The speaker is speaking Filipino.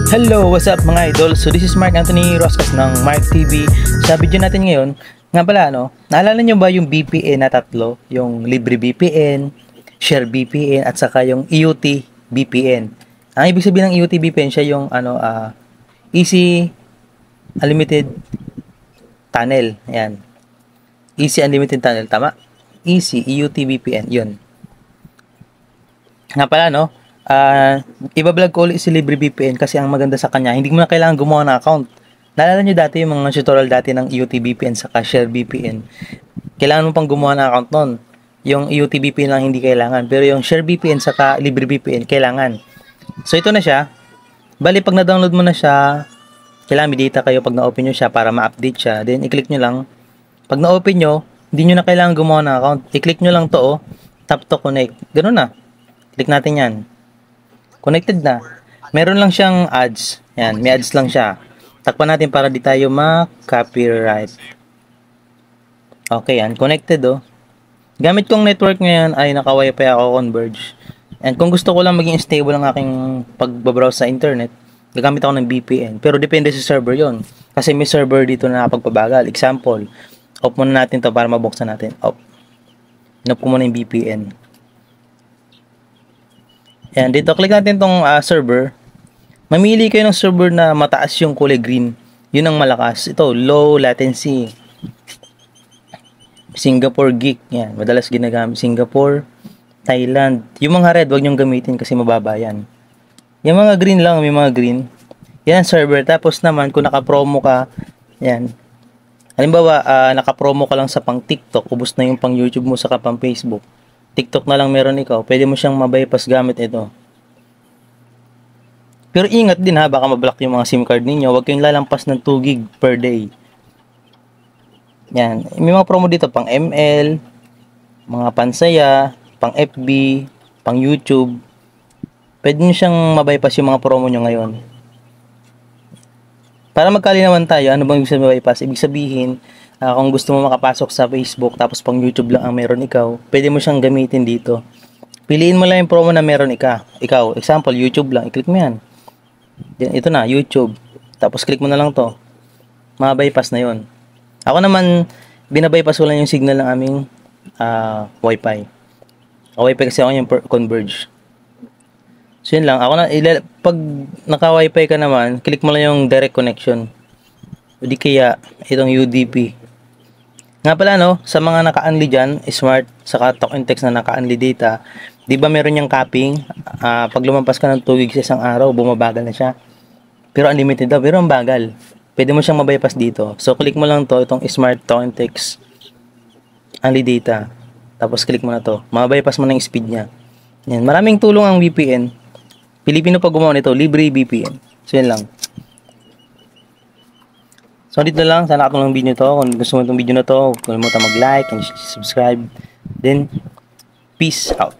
Hello, what's up mga idol? So this is Mark Anthony Roscas ng Mark TV. Sa video natin ngayon, nga pala naalala nyo ba yung VPN na tatlo? Yung Libre VPN, Share VPN, at saka yung EUT VPN. Ang ibig sabihin ng EUT VPN, siya yung Easy Unlimited Tunnel. Ayan. Easy Unlimited Tunnel, tama? Easy EUT VPN, yun. Nga pala ibablog ko ulit si Libre VPN kasi ang maganda sa kanya, hindi mo na kailangan gumawa ng account. Naalala nyo dati yung mga tutorial dati ng EUT VPN sa Share VPN. Kailangan mo pang gumawa ng account nun. Yung EUT VPN lang hindi kailangan. Pero yung Share VPN sa Libre VPN, kailangan. So ito na siya. Bali, pag na-download mo na siya, kailangan may data kayo pag na-open nyo siya para ma-update siya. Then, i-click nyo lang. Pag na-open nyo, hindi nyo na kailangan gumawa ng account. I-click nyo lang to, tap to connect. Ganun na. Click natin yan. Connected na. Meron lang siyang ads. Yan, may ads lang siya. Takpan natin para di tayo ma-copyright. Okay, yan. Connected, Gamit kong network ngayon ay naka-wifi ako, Converge. And kung gusto ko lang maging stable ang aking pagbabrowse sa internet, gagamit ako ng VPN. Pero depende sa server yon. Kasi may server dito na nakapagpabagal. Example, off muna natin to para mabuksan natin. Off. Off ko muna yung VPN. Yan, dito click natin tong server. Mamili kayo ng server na mataas yung kulay green. Yun ang malakas. Ito, low latency. Singapore Geek. Yan, madalas ginagamit. Singapore, Thailand. Yung mga red, wag nyong gamitin kasi mababa yan. Yung mga green lang, may mga green. Yan ang server. Tapos naman, kung naka-promo ka, yan. Halimbawa, naka-promo ka lang sa pang TikTok, ubos na yung pang YouTube mo saka pang Facebook. TikTok na lang meron ikaw, pwede mo siyang mabypass gamit ito. Pero ingat din baka mablock yung mga SIM card ninyo. Huwag kayong lalampas ng 2 gig per day. Yan. May mga promo dito pang ML, mga pansaya, pang FB, pang YouTube. Pwede nyo siyang mabypass yung mga promo nyo ngayon. Para magkalinawan tayo, ano bang ibig sabihin mabypass? Ibig sabihin, kung gusto mo makapasok sa Facebook tapos pang YouTube lang ang meron ikaw, pwede mo siyang gamitin dito. Piliin mo lang yung promo na meron ikaw. Example, YouTube lang. I-click mo yan. Ito na, YouTube. Tapos click mo na lang to. Ma-bypass na yon. Ako naman, binabypass ko lang yung signal ng aming Wi-Fi. Wi-Fi kasi ako yung Converge. So yun lang. Pag naka-Wi-Fi ka naman, click mo lang yung direct connection. O di kaya, itong UDP. Nga pala sa mga naka-unli dyan, smart, saka talk and text na naka-unli data, di ba meron yung capping? Pag lumampas ka ng 2 gigs sa isang araw, bumabagal na siya. Pero unlimited daw, pero ang bagal. Pwede mo siyang mabypass dito. So, click mo lang itong smart talk and text, unli data. Tapos, click mo na to. Mabypass mo na yung speed niya. Yan. Maraming tulong ang VPN. Pilipino pa gumawa nito, Libre VPN. So, yan lang. So, dito lang. Sana katulong video to. Kung gusto mo itong video na to, huwag kalimutan mag-like and subscribe. Then, peace out.